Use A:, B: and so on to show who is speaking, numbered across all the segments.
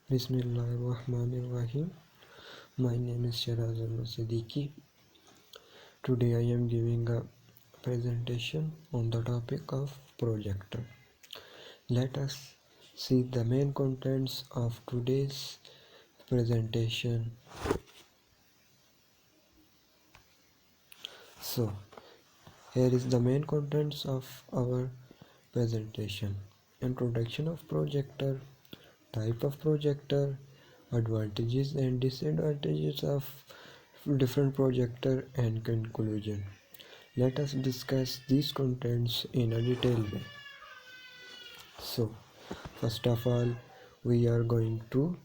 A: Bismillahirrahmanirrahim. My name is Sharazul Siddiqui. Today I am giving a presentation on the topic of projector. Let us see the main contents of today's presentation. So, here is the main contents of our presentation. Introduction of projector, type of projector, advantages and disadvantages of different projector, and conclusion. Let us discuss these contents in a detailed way. So, first of all, we are going to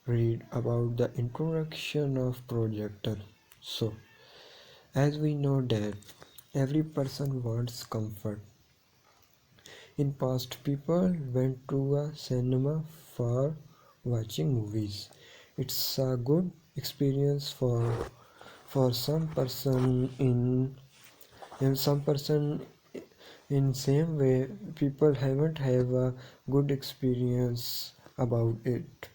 A: read about the introduction of projector. So, as we know that every person wants comfort. In past, people went to a cinema for watching movies. It's a good experience for some person in some person. In same way, people haven't have a good experience about it.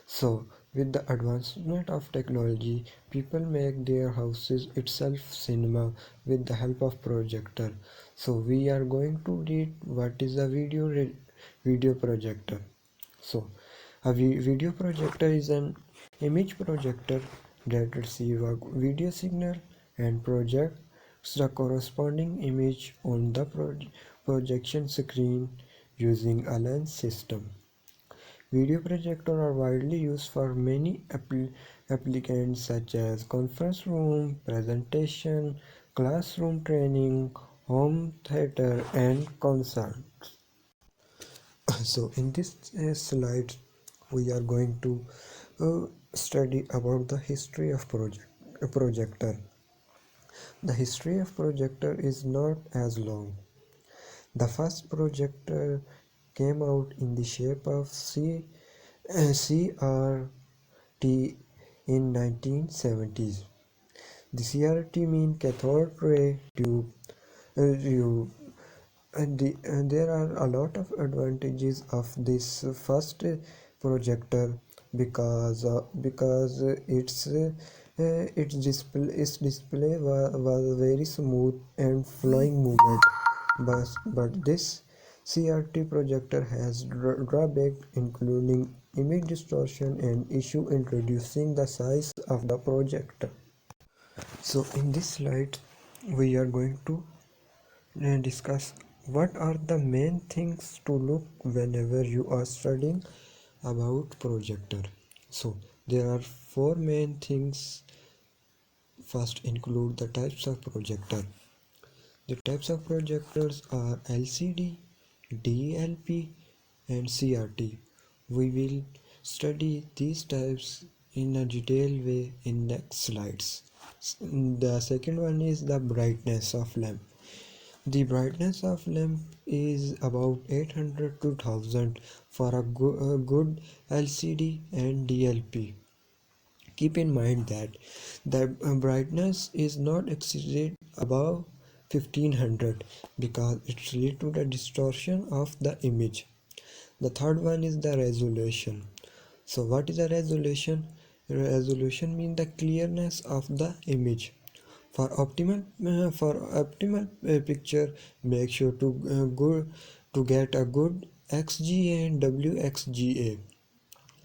A: So, with the advancement of technology, people make their houses itself cinema with the help of projector. So, we are going to read what is a video projector. So, a video projector is an image projector that receives a video signal and projects the corresponding image on the projection screen using a lens system. Video projectors are widely used for many applications such as conference room, presentation, classroom training, home theater, and concert. So in this slide, we are going to study about the history of projector. The history of projector is not as long. The first projector came out in the shape of CRT in 1970s. The CRT means cathode ray tube. There are a lot of advantages of this first projector because its display was very smooth and flowing movement, but this CRT projector has drawback including image distortion and issue in reducing the size of the projector. So in this slide we are going to discuss what are the main things to look whenever you are studying about projector. So there are four main things. First include the types of projector. The types of projectors are LCD, DLP, and CRT. We will study these types in a detailed way in next slides. The second one is the brightness of lamp. The brightness of lamp is about 800 to 1000 for a good LCD and DLP. Keep in mind that the brightness is not exceeded above 1500 because it leads to the distortion of the image. The third one is the resolution. So what is the resolution? Resolution means the clearness of the image. For optimal picture, make sure to get a good XGA and WXGA.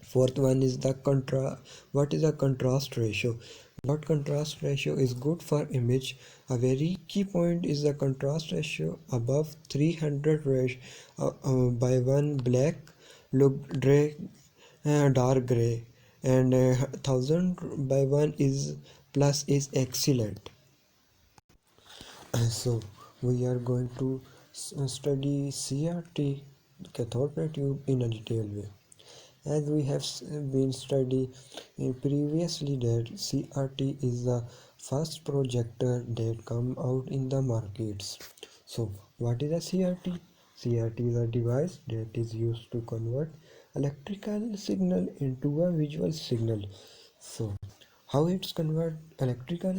A: Fourth one is the contrast. What is the contrast ratio? What contrast ratio is good for image? A very key point is the contrast ratio above 300 by 1 black look dark gray, and 1000 by 1 is plus is excellent. So we are going to study CRT, cathode ray tube, in a detailed way. As we have been studied previously that CRT is the first projector that come out in the markets. So what is a CRT? CRT is a device that is used to convert electrical signal into a visual signal. So how it's convert electrical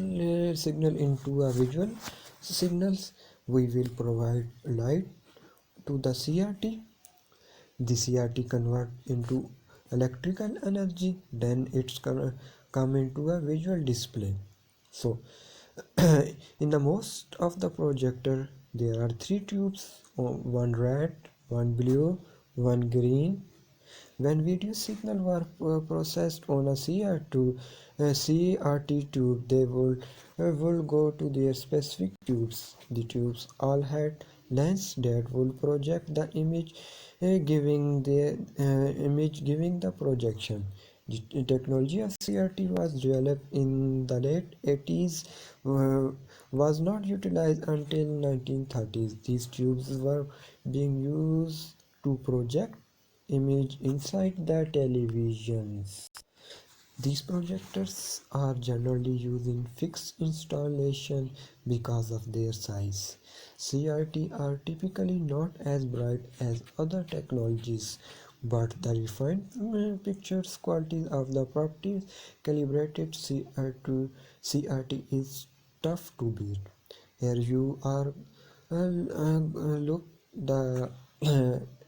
A: signal into a visual signals? We will provide light to the CRT. The CRT convert into electrical energy, then it's gonna come into a visual display. So in the most of the projector there are three tubes, one red, one blue, one green. When video signal were processed on a CRT tube, they will go to their specific tubes. The tubes all had lens that will project the image, giving the projection. The technology of CRT was developed in the late 80s, was not utilized until 1930s. These tubes were being used to project image inside the televisions. These projectors are generally used in fixed installation because of their size. CRT are typically not as bright as other technologies, but the refined pictures quality of the properties calibrated CRT is tough to beat. Here you are look the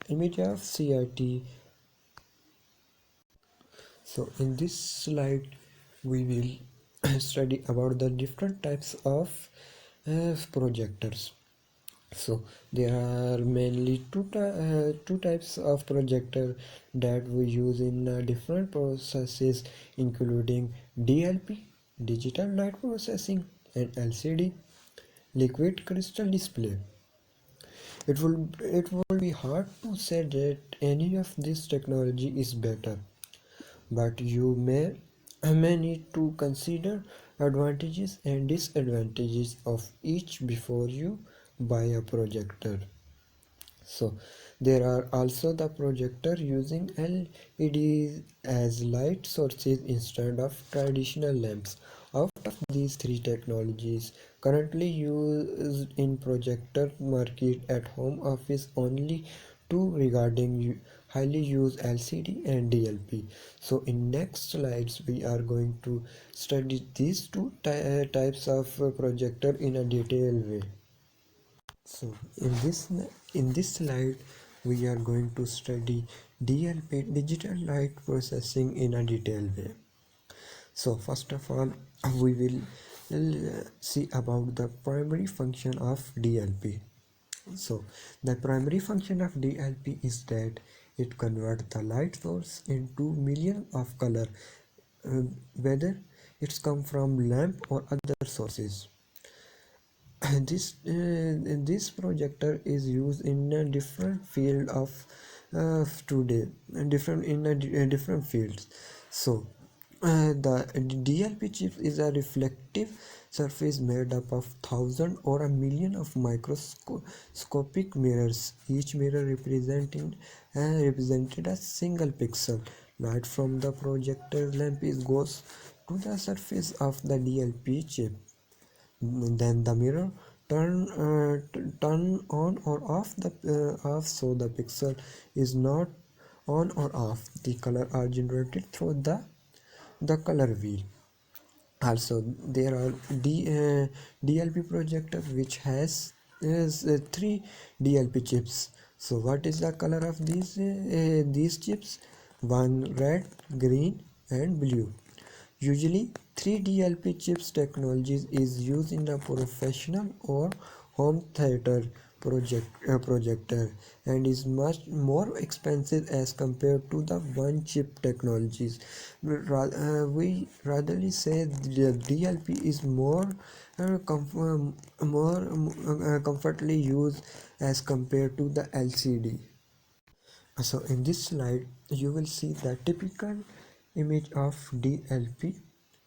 A: image of CRT. So in this slide we will study about the different types of projectors. So there are mainly two types of projector that we use in different processes, including DLP, digital light processing, and LCD, liquid crystal display. It will be hard to say that any of this technology is better, but you may need to consider advantages and disadvantages of each before you buy a projector. So there are also the projector using LEDs as light sources instead of traditional lamps. Out of these three technologies currently used in projector market at home office, only two regarding highly used LCD and DLP. So in next slides we are going to study these two types of projector in a detailed way. So in this slide we are going to study DLP, digital light processing, in a detailed way. So first of all we will see about the primary function of DLP. So the primary function of DLP is that it converts the light source into million of color, uh, whether it's come from lamp or other sources. This projector is used in a different field of today, different in different fields. So the DLP chip is a reflective surface made up of thousand or a million of microscopic mirrors, each mirror represented a single pixel. Light from the projector lamp goes to the surface of the DLP chip. Then the mirror turn on or off so the pixel is not on or off. The color are generated through the color wheel. Also there are DLP projector which has three DLP chips. So what is the color of these chips? One red, green and blue. Usually 3D chips technologies is used in a professional or home theater projector and is much more expensive as compared to the one chip technologies. We ratherly say the DLP is more comfortably used as compared to the LCD. So in this slide you will see the typical image of DLP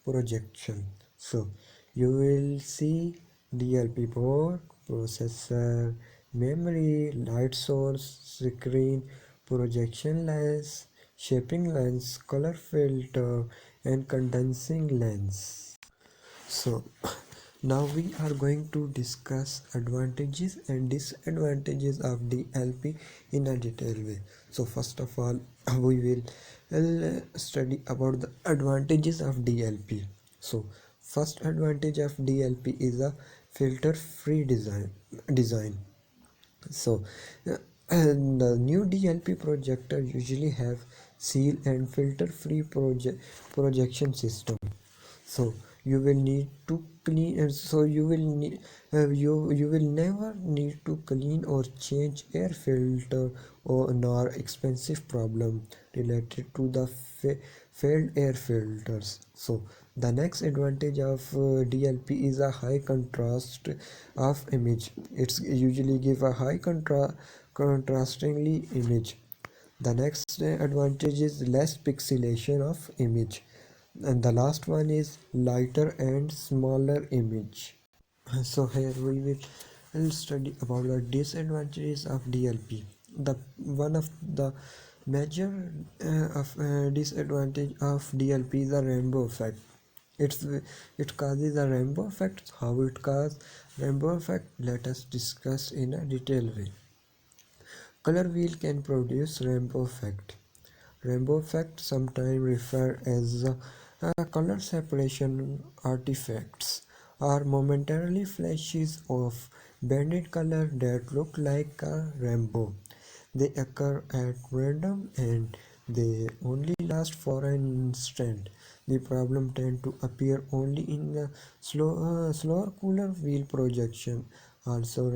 A: projection. So you will see DLP board, processor, memory, light source, screen, projection lens, shaping lens, color filter and condensing lens. So now we are going to discuss advantages and disadvantages of DLP in a detailed way. So first of all we will study about the advantages of DLP. So first advantage of DLP is a filter free design. So the new DLP projector usually have seal and filter free projection system. So you will need to clean, so you will need you will never need to clean or change air filter or nor expensive problem related to the failed air filters. So the next advantage of DLP is a high contrast of image. It's usually give a high contrastingly image. The next advantage is less pixelation of image, and the last one is lighter and smaller image. So here we will study about the disadvantages of DLP. The one of the major of disadvantage of DLP is the rainbow effect. it's it causes a rainbow effect. How it causes rainbow effect, let us discuss in a detailed way. Color wheel can produce rainbow effect. Rainbow effect, sometimes referred as color separation artifacts, are momentarily flashes of banded color that look like a rainbow. They occur at random and they only last for an instant. The problem tends to appear only in the slower cooler wheel projection. Also,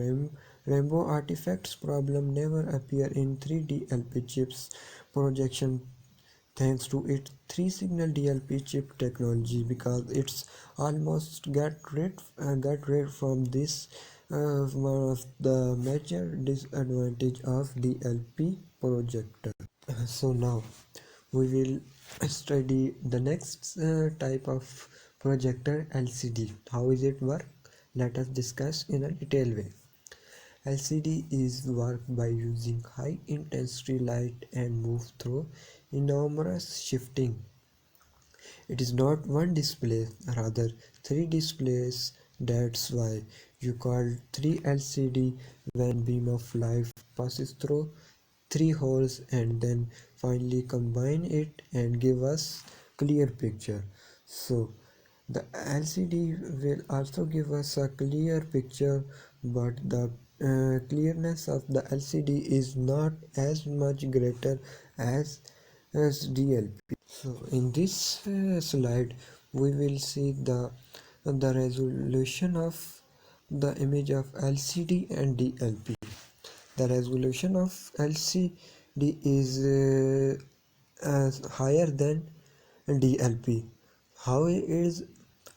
A: rainbow artifacts problem never appear in 3D LP chips projection thanks to its three signal DLP chip technology, because it's almost get rid from this one of the major disadvantage of DLP projector. So now we will study the next type of projector, LCD. How is it work? Let us discuss in a detailed way. LCD is worked by using high intensity light and move through enormous shifting. It is not one display, rather three displays. That's why you call 3 LCD when beam of light passes through three holes and then finally combine it and give us clear picture. So the LCD will also give us a clear picture, but the clearness of the LCD is not as much greater as DLP. So in this slide we will see the resolution of the image of LCD and DLP. The resolution of LCD is higher than DLP. How it is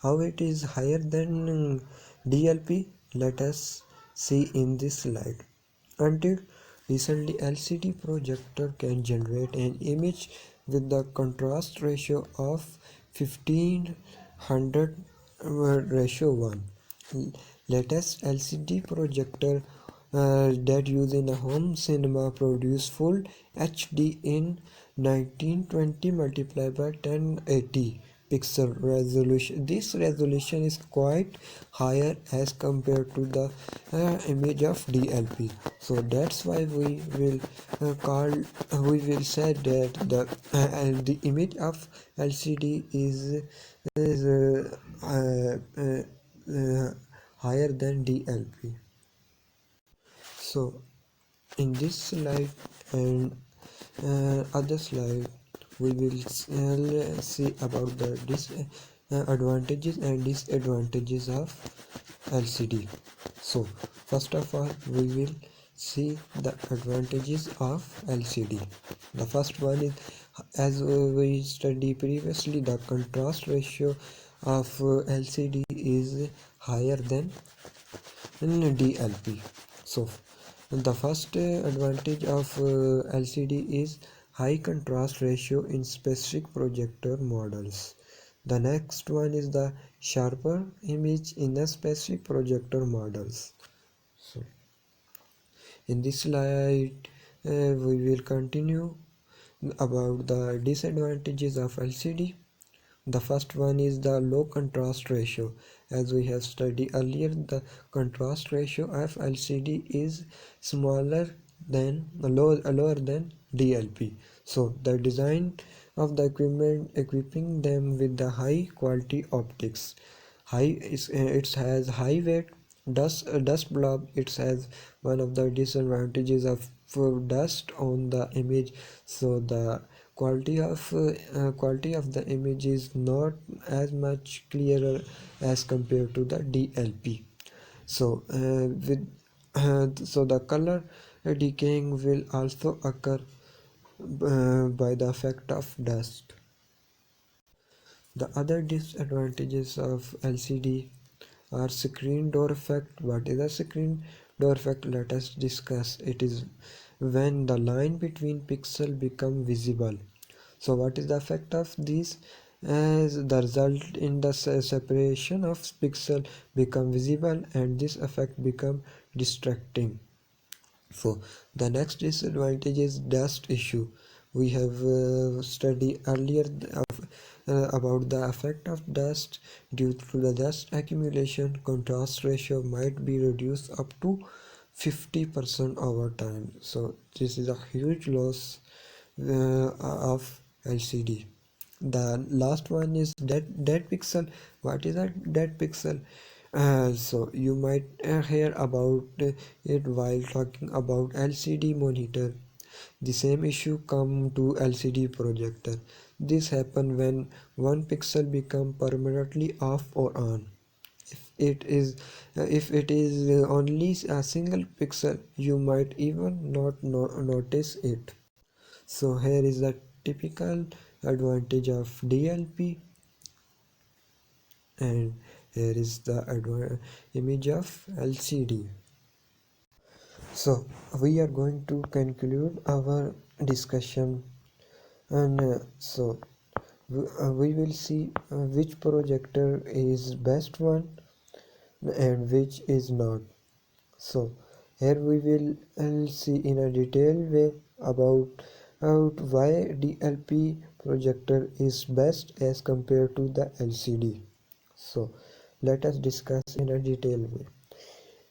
A: how it is higher than DLP? Let us see in this slide. Until recently, LCD projector can generate an image with the contrast ratio of 1500 ratio 1. Latest LCD projector that used in a home cinema produce full HD in 1920 multiplied by 1080 pixel resolution. This resolution is quite higher as compared to the image of DLP. So that's why we will say that the image of LCD is higher than DLP. So in this slide and other slide we will see about the advantages and disadvantages of LCD. So first of all we will see the advantages of LCD. The first one is, as we studied previously, the contrast ratio of LCD is higher than DLP. So the first advantage of LCD is high contrast ratio in specific projector models. The next one is the sharper image in the specific projector models. So in this slide we will continue about the disadvantages of LCD. The first one is the low contrast ratio. As we have studied earlier, the contrast ratio of LCD is lower than DLP. So the design of the equipment equipping them with the high quality optics. It has high weight dust blob. It has one of the disadvantages of dust on the image. So the quality of the image is not as much clearer as compared to the DLP. So the color decaying will also occur by the effect of dust. The other disadvantages of LCD are screen door effect. What is a screen door effect? Let us discuss. It is when the line between pixels become visible. So what is the effect of these? As the result in the separation of pixel become visible, and this effect become distracting. So the next disadvantage is dust issue. We have studied earlier about the effect of dust. Due to the dust accumulation, contrast ratio might be reduced up to 50% over time. So this is a huge loss of LCD. The last one is dead pixel. What is a dead pixel? So you might hear about it while talking about LCD monitor. The same issue come to LCD projector. This happen when one pixel become permanently off or on. If it is only a single pixel, you might even not notice it. So here is the typical advantage of DLP, and here is the image of LCD. So we are going to conclude our discussion, and we will see which projector is best one and which is not. So here we will see in a detailed way about why DLP projector is best as compared to the LCD. So let us discuss in a detailed way.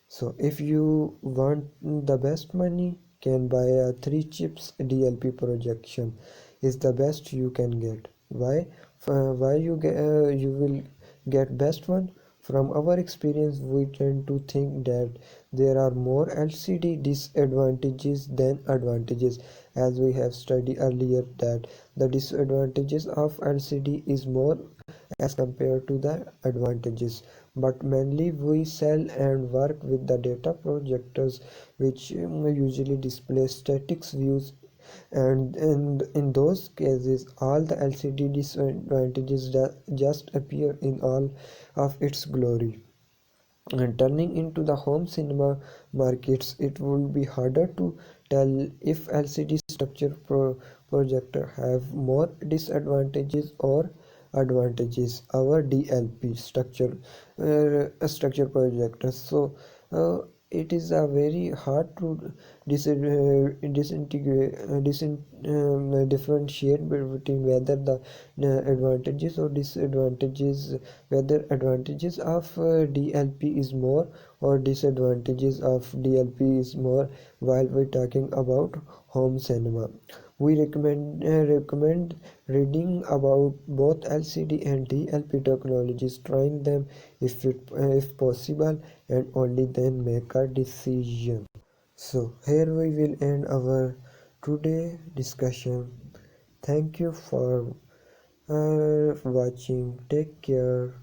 A: So if you want the best money, can buy a 3 chips DLP projection is the best you can get. Why you will get best one? From our experience, we tend to think that there are more LCD disadvantages than advantages, as we have studied earlier that the disadvantages of LCD is more as compared to the advantages. But mainly we sell and work with the data projectors, which usually display static views, and in those cases all the LCD disadvantages just appear in all of its glory. And turning into the home cinema markets, it would be harder to tell if LCD structure projector have more disadvantages or advantages. Our DLP structure projector. So it is a very hard to differentiate between whether the advantages or disadvantages, whether advantages of DLP is more or disadvantages of DLP is more while we're talking about home cinema. We recommend reading about both LCD and DLP technologies, trying them if possible, and only then make a decision. So here we will end our today discussion. Thank you for watching. Take care.